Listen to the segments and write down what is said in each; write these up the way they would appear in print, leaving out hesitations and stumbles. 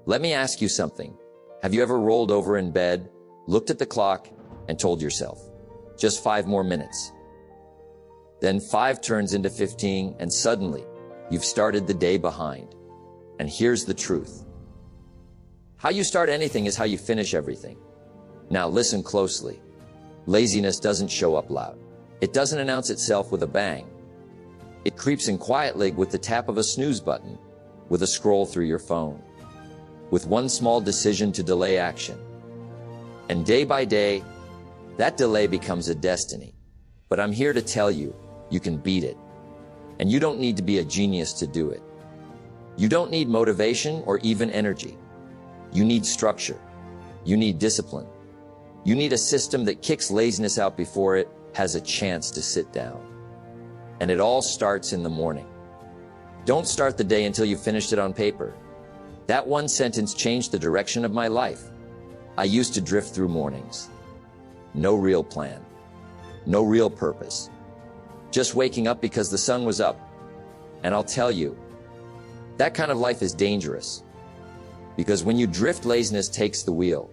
Let me ask you something. Have you ever rolled over in bed, looked at the clock, and told yourself, just 5 more minutes? Then 5 turns into 15, and suddenly, you've started the day behind. And here's the truth. How you start anything is how you finish everything. Now listen closely. Laziness doesn't show up loud. It doesn't announce itself with a bang. It creeps in quietly with the tap of a snooze button, with a scroll through your phone, with one small decision to delay action. And day by day, that delay becomes a destiny. But I'm here to tell you, you can beat it. And you don't need to be a genius to do it. You don't need motivation or even energy. You need structure. You need discipline. You need a system that kicks laziness out before it has a chance to sit down. And it all starts in the morning. Don't start the day until you've finished it on paper. That one sentence changed the direction of my life. I used to drift through mornings. No real plan. No real purpose. Just waking up because the sun was up. And I'll tell you, that kind of life is dangerous. Because when you drift, laziness takes the wheel.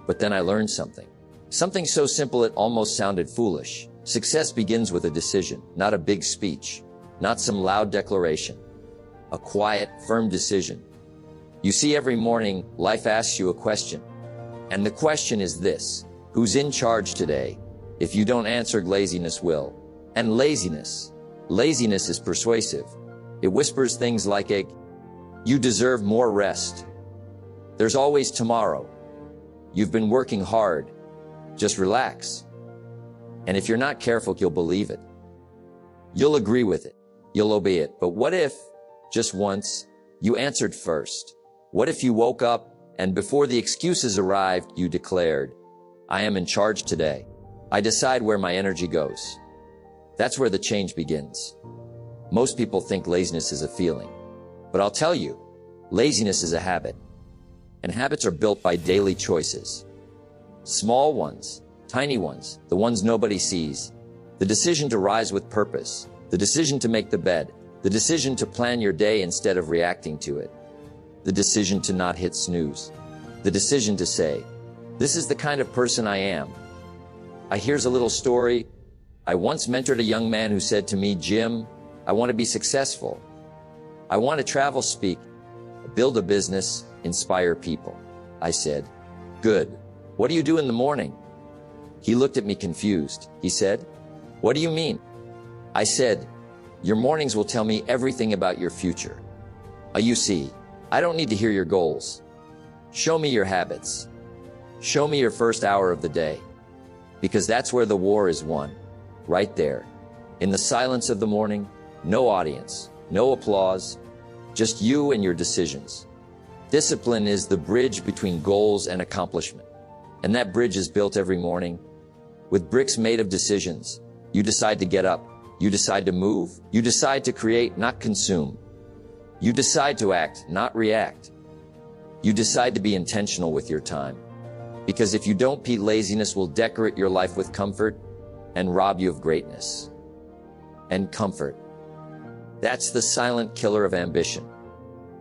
But then I learned something. Something so simple it almost sounded foolish. Success begins with a decision, not a big speech, not some loud declaration. A quiet, firm decision. You see, every morning, life asks you a question. And the question is this: who's in charge today? If you don't answer, laziness will. And laziness is persuasive. It whispers things like, you deserve more rest. There's always tomorrow. You've been working hard. Just relax. And if you're not careful, you'll believe it. You'll agree with it. You'll obey it. But what if, just once, you answered first? What if you woke up and before the excuses arrived, you declared, I am in charge today. I decide where my energy goes. That's where the change begins. Most people think laziness is a feeling. But I'll tell you, laziness is a habit. And habits are built by daily choices. Small ones, tiny ones, the ones nobody sees. The decision to rise with purpose. The decision to make the bed. The decision to plan your day instead of reacting to it. The decision to not hit snooze. The decision to say, this is the kind of person I am. Here's a little story. I once mentored a young man who said to me, Jim, I want to be successful. I want to travel, speak, build a business, inspire people. I said, good. What do you do in the morning? He looked at me confused. He said, what do you mean? I said, your mornings will tell me everything about your future. You see, I don't need to hear your goals. Show me your habits. Show me your first hour of the day. Because that's where the war is won. Right there. In the silence of the morning, no audience, no applause, just you and your decisions. Discipline is the bridge between goals and accomplishment. And that bridge is built every morning with bricks made of decisions. You decide to get up. You decide to move. You decide to create, not consume. You decide to act, not react. You decide to be intentional with your time. Because if you don't, laziness will decorate your life with comfort and rob you of greatness. And comfort. That's the silent killer of ambition.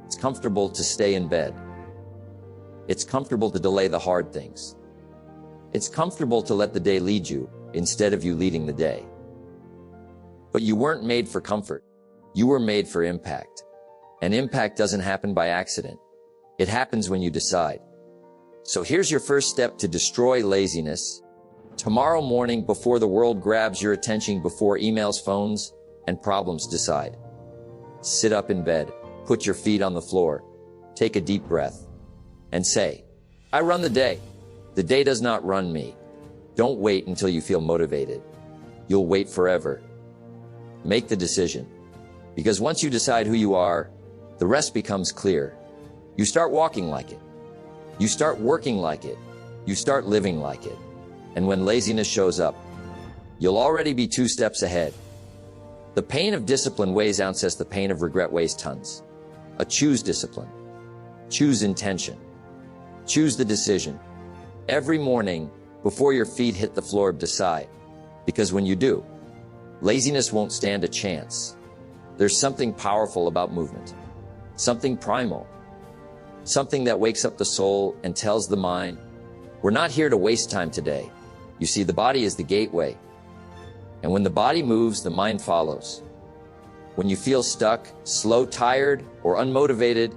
It's comfortable to stay in bed. It's comfortable to delay the hard things. It's comfortable to let the day lead you instead of you leading the day. But you weren't made for comfort. You were made for impact. And impact doesn't happen by accident. It happens when you decide. So here's your first step to destroy laziness. Tomorrow morning, before the world grabs your attention, before emails, phones, and problems decide. Sit up in bed, put your feet on the floor, take a deep breath, and say, I run the day. The day does not run me. Don't wait until you feel motivated. You'll wait forever. Make the decision. Because once you decide who you are, the rest becomes clear. You start walking like it. You start working like it. You start living like it. And when laziness shows up, you'll already be 2 steps ahead. The pain of discipline weighs ounces, the pain of regret weighs tons. Choose discipline. Choose intention. Choose the decision. Every morning, before your feet hit the floor, decide. Because when you do, laziness won't stand a chance. There's something powerful about movement. Something primal. something that wakes up the soul and tells the mind, we're not here to waste time today. You see, the body is the gateway. And when the body moves, the mind follows. When you feel stuck, slow, tired, or unmotivated,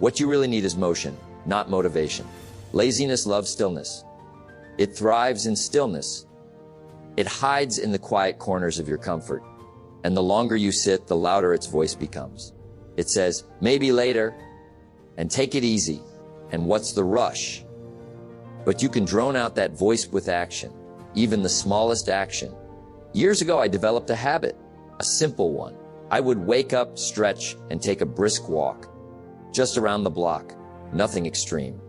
what you really need is motion, not motivation. Laziness loves stillness. It thrives in stillness. It hides in the quiet corners of your comfort. And the longer you sit, the louder its voice becomes. It says, maybe later, and take it easy, and what's the rush? But you can drone out that voice with action, even the smallest action. Years ago, I developed a habit, a simple one. I would wake up, stretch, and take a brisk walk, just around the block, nothing extreme.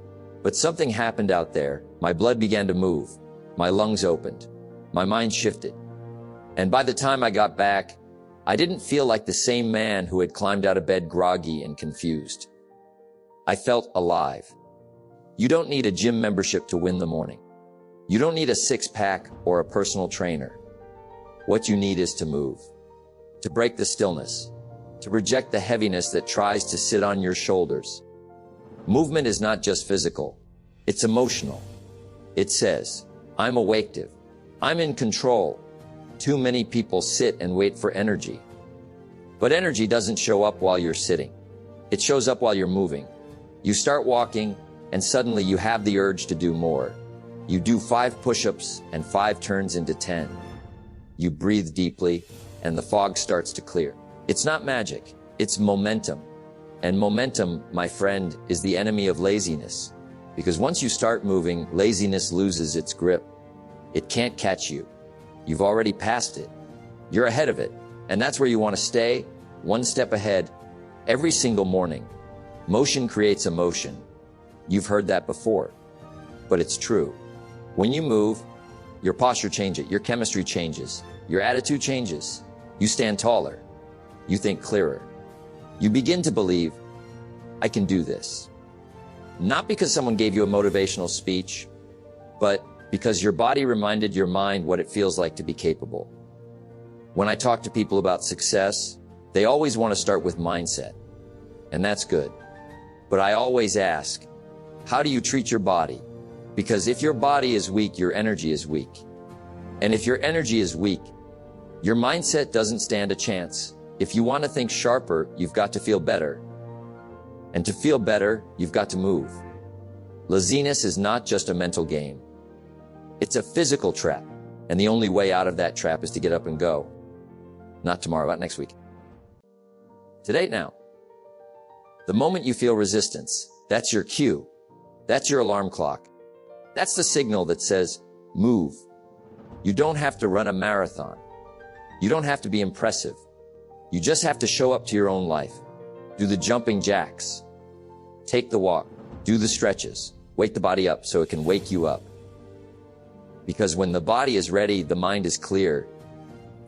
But something happened out there. My blood began to move. My lungs opened. My mind shifted. And by the time I got back, I didn't feel like the same man who had climbed out of bed groggy and confused. I felt alive. You don't need a gym membership to win the morning. You don't need a six-pack or a personal trainer. What you need is to move, to break the stillness, to reject the heaviness that tries to sit on your shoulders. Movement is not just physical, it's emotional. It says, I'm awake. I'm in control. Too many people sit and wait for energy. But energy doesn't show up while you're sitting. It shows up while you're moving. You start walking, and suddenly you have the urge to do more. You do 5 push-ups, and 5 turns into 10. You breathe deeply, and the fog starts to clear. It's not magic, it's momentum. And momentum, my friend, is the enemy of laziness. Because once you start moving, laziness loses its grip. It can't catch you. You've already passed it. You're ahead of it. And that's where you want to stay, one step ahead, every single morning. Motion creates emotion. You've heard that before. But it's true. When you move, your posture changes, your chemistry changes, your attitude changes. You stand taller. You think clearer. You begin to believe, I can do this. Not because someone gave you a motivational speech, but because your body reminded your mind what it feels like to be capable. When I talk to people about success, they always want to start with mindset. And that's good. But I always ask, how do you treat your body? Because if your body is weak, your energy is weak. And if your energy is weak, your mindset doesn't stand a chance. If you want to think sharper, you've got to feel better. And to feel better, you've got to move. Laziness is not just a mental game. It's a physical trap. And the only way out of that trap is to get up and go. Not tomorrow, not next week. Today, now. The moment you feel resistance, that's your cue. That's your alarm clock. That's the signal that says, move. You don't have to run a marathon. You don't have to be impressive. You just have to show up to your own life. Do the jumping jacks. Take the walk. Do the stretches. Wake the body up so it can wake you up. Because when the body is ready, the mind is clear.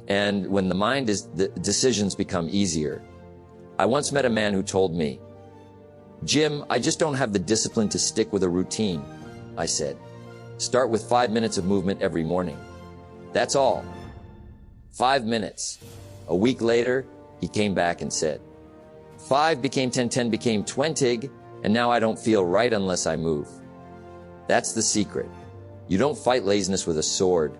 And when the mind is, the decisions become easier. I once met a man who told me, Jim, I just don't have the discipline to stick with a routine. I said, start with 5 minutes of movement every morning. That's all. 5 minutes. A week later, he came back and said, 5 became 10, 10 became 20, and now I don't feel right unless I move. That's the secret. You don't fight laziness with a sword.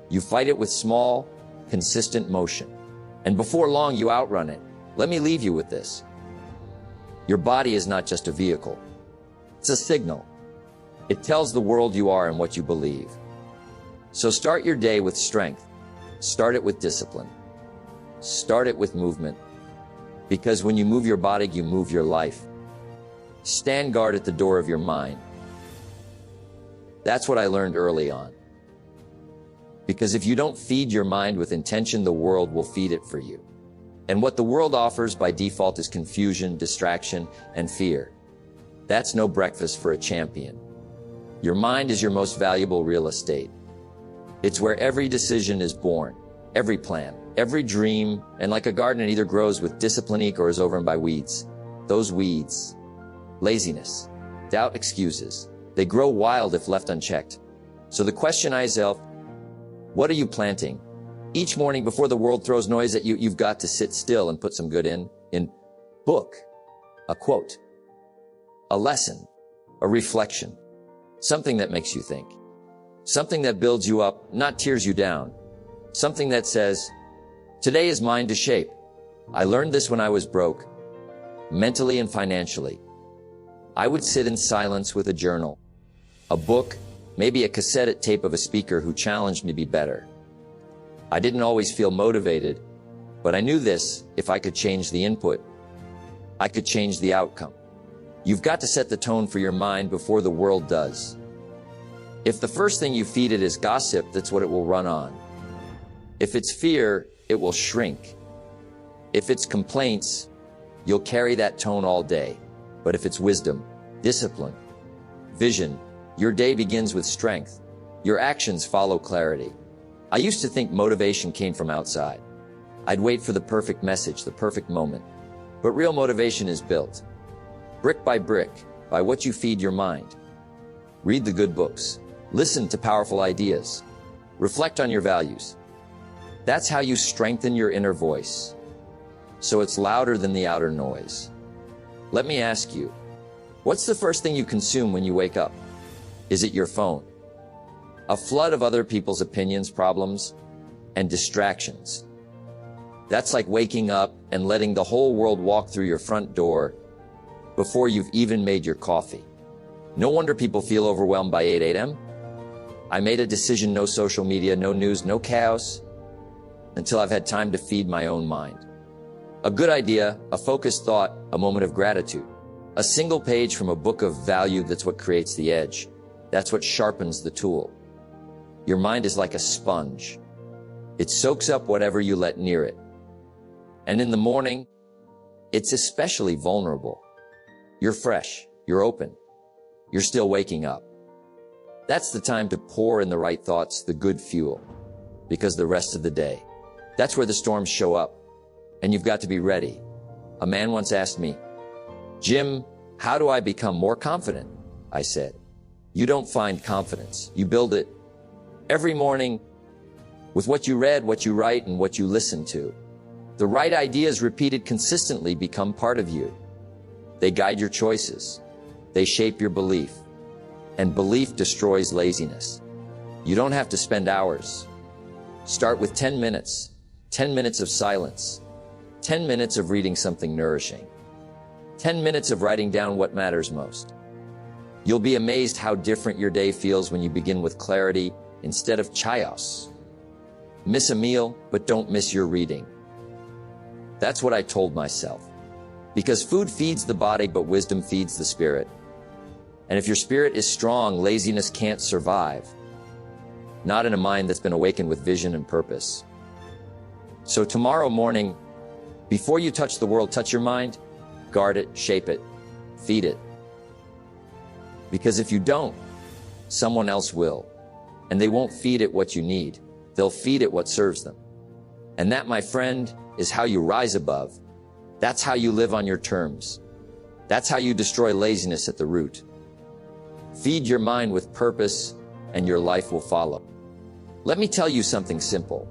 You fight it with small, consistent motion. And before long, you outrun it. Let me leave you with this. Your body is not just a vehicle. It's a signal. It tells the world you are and what you believe. So start your day with strength. Start it with discipline. Start it with movement. Because when you move your body, you move your life. Stand guard at the door of your mind. That's what I learned early on. Because if you don't feed your mind with intention, the world will feed it for you. And what the world offers by default is confusion, distraction, and fear. That's no breakfast for a champion. Your mind is your most valuable real estate. It's where every decision is born, every plan, every dream, and like a garden, it either grows with discipline or is overrun by weeds. Those weeds, laziness, doubt, excuses, they grow wild if left unchecked. So the question I ask, what are you planting? Each morning before the world throws noise at you, you've got to sit still and put some good in. Book a quote. a lesson, a reflection, something that makes you think, something that builds you up, not tears you down, something that says, today is mine to shape. I learned this when I was broke, mentally and financially. I would sit in silence with a journal, a book, maybe a cassette tape of a speaker who challenged me to be better. I didn't always feel motivated, but I knew this: if I could change the input, I could change the outcome. You've got to set the tone for your mind before the world does. If the first thing you feed it is gossip, that's what it will run on. If it's fear, it will shrink. If it's complaints, you'll carry that tone all day. But if it's wisdom, discipline, vision, your day begins with strength. Your actions follow clarity. I used to think motivation came from outside. I'd wait for the perfect message, the perfect moment. But real motivation is built, brick, by what you feed your mind. Read the good books. Listen to powerful ideas. Reflect on your values. That's how you strengthen your inner voice, so it's louder than the outer noise. Let me ask you, what's the first thing you consume when you wake up? Is it your phone? A flood of other people's opinions, problems, and distractions. That's like waking up and letting the whole world walk through your front door before you've even made your coffee. No wonder people feel overwhelmed by 8 a.m. I made a decision: no social media, no news, no chaos, until I've had time to feed my own mind. A good idea, a focused thought, a moment of gratitude. A single page from a book of value, that's what creates the edge. That's what sharpens the tool. Your mind is like a sponge. It soaks up whatever you let near it. And in the morning, it's especially vulnerable. You're fresh, you're open, you're still waking up. That's the time to pour in the right thoughts, the good fuel, because the rest of the day, that's where the storms show up, and you've got to be ready. A man once asked me, Jim, how do I become more confident? I said, you don't find confidence, you build it every morning with what you read, what you write, and what you listen to. The right ideas repeated consistently become part of you. They guide your choices. They shape your belief. And belief destroys laziness. You don't have to spend hours. Start with 10 minutes. 10 minutes of silence. 10 minutes of reading something nourishing. 10 minutes of writing down what matters most. You'll be amazed how different your day feels when you begin with clarity instead of chaos. Miss a meal, but don't miss your reading. That's what I told myself. Because food feeds the body, but wisdom feeds the spirit. And if your spirit is strong, laziness can't survive. Not in a mind that's been awakened with vision and purpose. So tomorrow morning, before you touch the world, touch your mind, guard it, shape it, feed it. Because if you don't, someone else will. And they won't feed it what you need. They'll feed it what serves them. And that, my friend, is how you rise above. That's how you live on your terms. That's how you destroy laziness at the root. Feed your mind with purpose, and your life will follow. Let me tell you something simple.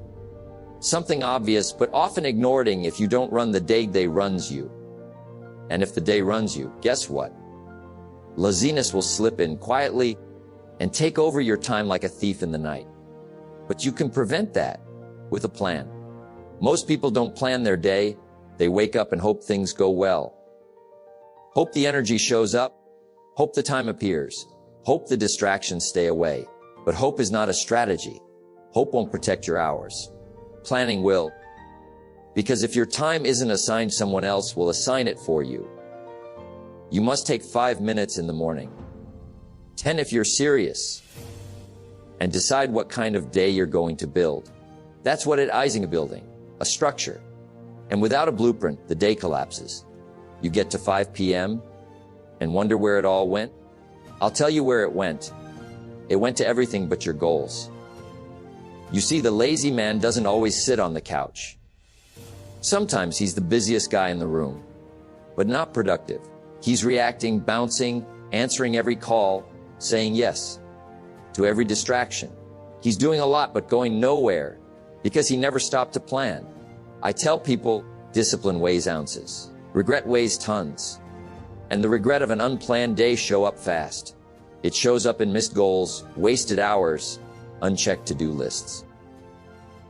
Something obvious, but often ignored: if you don't run the day runs you. And if the day runs you, guess what? Laziness will slip in quietly and take over your time like a thief in the night. But you can prevent that with a plan. Most people don't plan their day. They wake up and hope things go well. Hope the energy shows up. Hope the time appears. Hope the distractions stay away. But hope is not a strategy. Hope won't protect your hours. Planning will. Because if your time isn't assigned, someone else will assign it for you. You must take 5 minutes in the morning. 10 if you're serious. And decide what kind of day you're going to build. That's what a building, a structure. And without a blueprint, the day collapses. You get to 5 p.m. and wonder where it all went. I'll tell you where it went. It went to everything but your goals. You see, the lazy man doesn't always sit on the couch. Sometimes he's the busiest guy in the room, but not productive. He's reacting, bouncing, answering every call, saying yes to every distraction. He's doing a lot but going nowhere because he never stopped to plan. I tell people, discipline weighs ounces, regret weighs tons, And the regret of an unplanned day show up fast. It shows up in missed goals, wasted hours, unchecked to-do lists.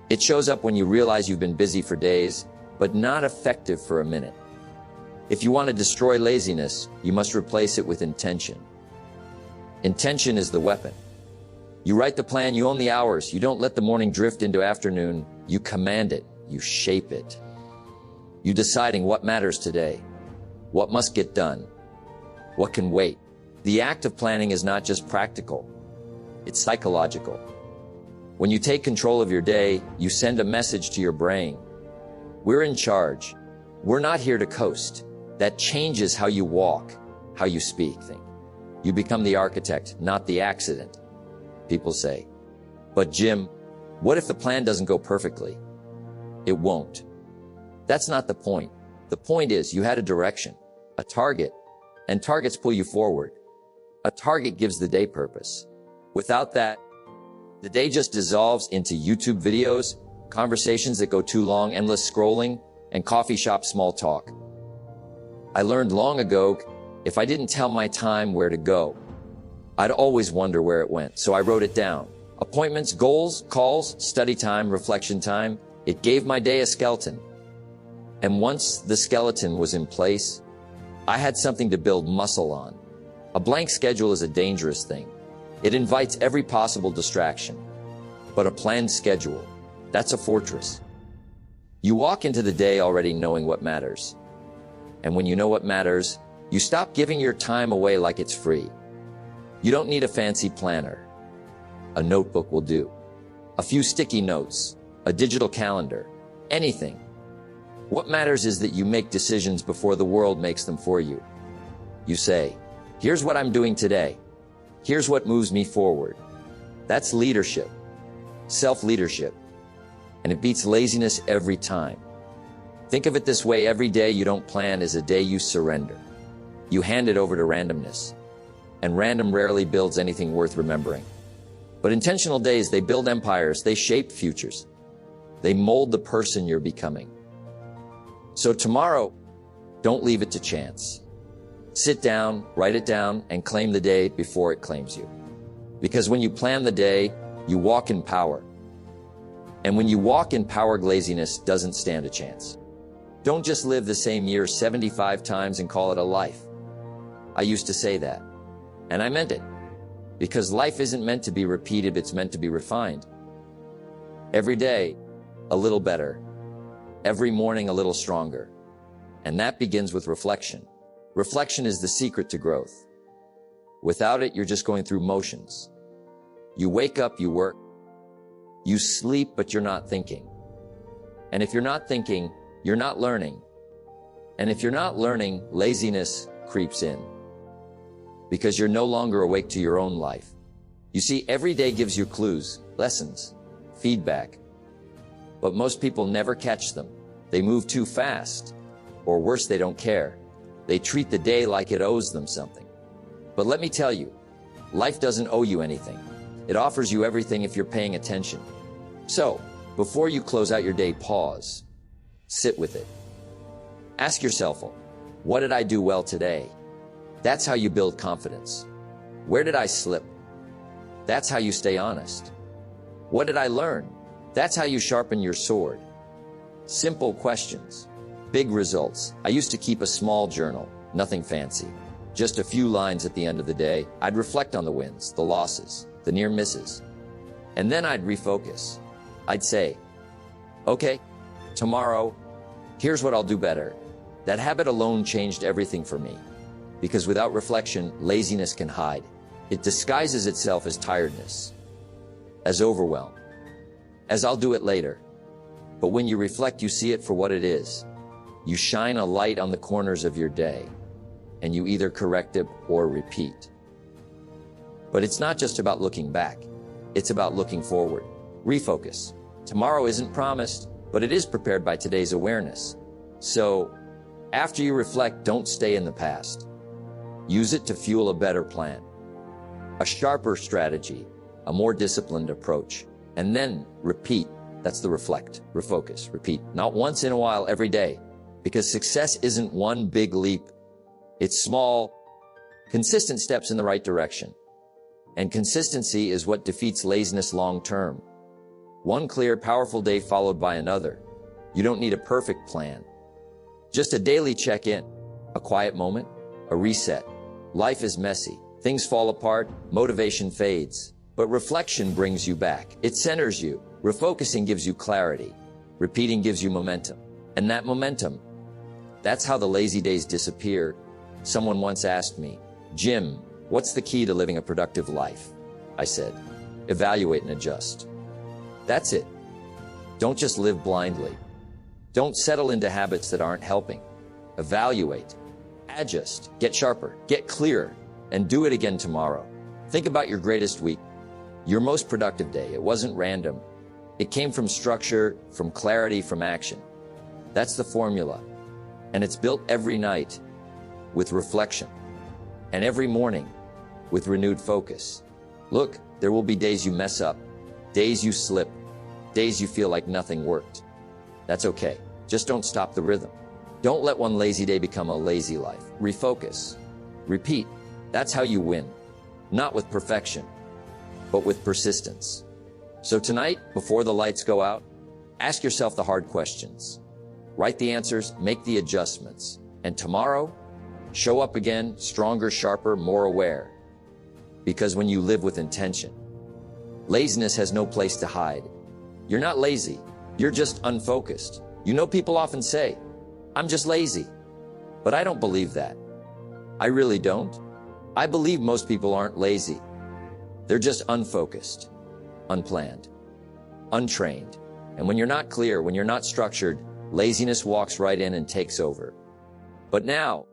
It shows up when you realize you've been busy for days, but not effective for a minute. If you want to destroy laziness, you must replace it with intention. Intention is the weapon. You write the plan, you own the hours, you don't let the morning drift into afternoon, you command it, you shape it. You deciding what matters today, what must get done, what can wait. The act of planning is not just practical, it's psychological. When you take control of your day, you send a message to your brain. We're in charge. We're not here to coast. That changes how you walk, how you speak, think. You become the architect, not the accident. People say, but Jim, what if the plan doesn't go perfectly? It won't. That's not the point. The point is you had a direction, a target, and targets pull you forward. A target gives the day purpose. Without that, the day just dissolves into YouTube videos, conversations that go too long, endless scrolling, and coffee shop small talk. I learned long ago, if I didn't tell my time where to go, I'd always wonder where it went, so I wrote it down. Appointments, goals, calls, study time, reflection time. It gave my day a skeleton. And once the skeleton was in place, I had something to build muscle on. A blank schedule is a dangerous thing. It invites every possible distraction. But a planned schedule, that's a fortress. You walk into the day already knowing what matters. And when you know what matters, you stop giving your time away like it's free. You don't need a fancy planner. A notebook will do. A few sticky notes, a digital calendar, anything. What matters is that you make decisions before the world makes them for you. You say, here's what I'm doing today. Here's what moves me forward. That's leadership, self-leadership. And it beats laziness every time. Think of it this way, every day you don't plan is a day you surrender. You hand it over to randomness. And random rarely builds anything worth remembering. But intentional days, they build empires, they shape futures. They mold the person you're becoming. So tomorrow, don't leave it to chance. Sit down, write it down, and claim the day before it claims you. Because when you plan the day, you walk in power. And when you walk in power, laziness doesn't stand a chance. Don't just live the same year 75 times and call it a life. I used to say that. And I meant it, because life isn't meant to be repeated, it's meant to be refined. Every day, a little better. Every morning, a little stronger. And that begins with reflection. Reflection is the secret to growth. Without it, you're just going through motions. You wake up, you work. You sleep, but you're not thinking. And if you're not thinking, you're not learning. And if you're not learning, laziness creeps in. Because you're no longer awake to your own life. You see, every day gives you clues, lessons, feedback. But most people never catch them. They move too fast. Or worse, they don't care. They treat the day like it owes them something. But let me tell you, life doesn't owe you anything. It offers you everything if you're paying attention. So, before you close out your day, pause. Sit with it. Ask yourself, what did I do well today? That's how you build confidence. Where did I slip? That's how you stay honest. What did I learn? That's how you sharpen your sword. Simple questions, big results. I used to keep a small journal, nothing fancy. Just a few lines at the end of the day. I'd reflect on the wins, the losses, the near misses. And then I'd refocus. I'd say, okay, tomorrow, here's what I'll do better. That habit alone changed everything for me. Because without reflection, laziness can hide. It disguises itself as tiredness, as overwhelm, as I'll do it later. But when you reflect, you see it for what it is. You shine a light on the corners of your day, and you either correct it or repeat. But it's not just about looking back. It's about looking forward. Refocus. Tomorrow isn't promised, but it is prepared by today's awareness. So, after you reflect, don't stay in the past. Use it to fuel a better plan, a sharper strategy, a more disciplined approach, and then repeat. That's the reflect, refocus, repeat. Not once in a while, every day, because success isn't one big leap. It's small, consistent steps in the right direction. And consistency is what defeats laziness long term. One clear, powerful day followed by another. You don't need a perfect plan. Just a daily check-in, a quiet moment, a reset. Life is messy. Things fall apart, motivation fades. But reflection brings you back. It centers you. Refocusing gives you clarity. Repeating gives you momentum. And that momentum, that's how the lazy days disappear. Someone once asked me, "Jim, what's the key to living a productive life?" I said, "Evaluate and adjust." That's it. Don't just live blindly. Don't settle into habits that aren't helping. Evaluate, adjust, get sharper, get clearer, and do it again tomorrow. Think about your greatest week, your most productive day. It wasn't random. It came from structure, from clarity, from action. That's the formula. And it's built every night with reflection, and every morning with renewed focus. Look, there will be days you mess up, days you slip, days you feel like nothing worked. That's okay. Just don't stop the rhythm. Don't let one lazy day become a lazy life. Refocus. Repeat. That's how you win. Not with perfection, but with persistence. So tonight, before the lights go out, ask yourself the hard questions. Write the answers, make the adjustments. And tomorrow, show up again, stronger, sharper, more aware. Because when you live with intention, laziness has no place to hide. You're not lazy. You're just unfocused. You know, people often say, "I'm just lazy." But I don't believe that. I really don't. I believe most people aren't lazy. They're just unfocused, unplanned, untrained. And when you're not clear, when you're not structured, laziness walks right in and takes over. But now,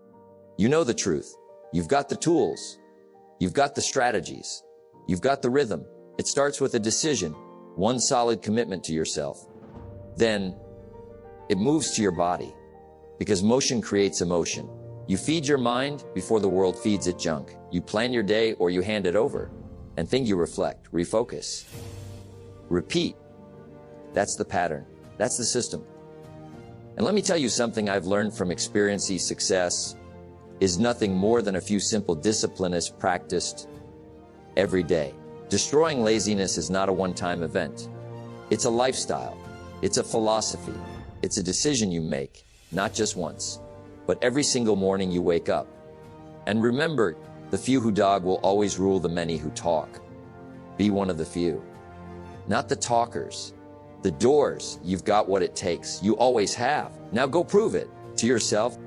you know the truth. You've got the tools. You've got the strategies. You've got the rhythm. It starts with a decision, one solid commitment to yourself. Then, it moves to your body, because motion creates emotion. You feed your mind before the world feeds it junk. You plan your day or you hand it over. And think you reflect, refocus, repeat. That's the pattern. That's the system. And let me tell you something I've learned from experiencing success is nothing more than a few simple disciplines practiced every day. Destroying laziness is not a one-time event. It's a lifestyle. It's a philosophy. It's a decision you make, not just once, but every single morning you wake up. And remember, the few who dog will always rule the many who talk. Be one of the few. Not the talkers. The doors. You've got what it takes. You always have. Now go prove it to yourself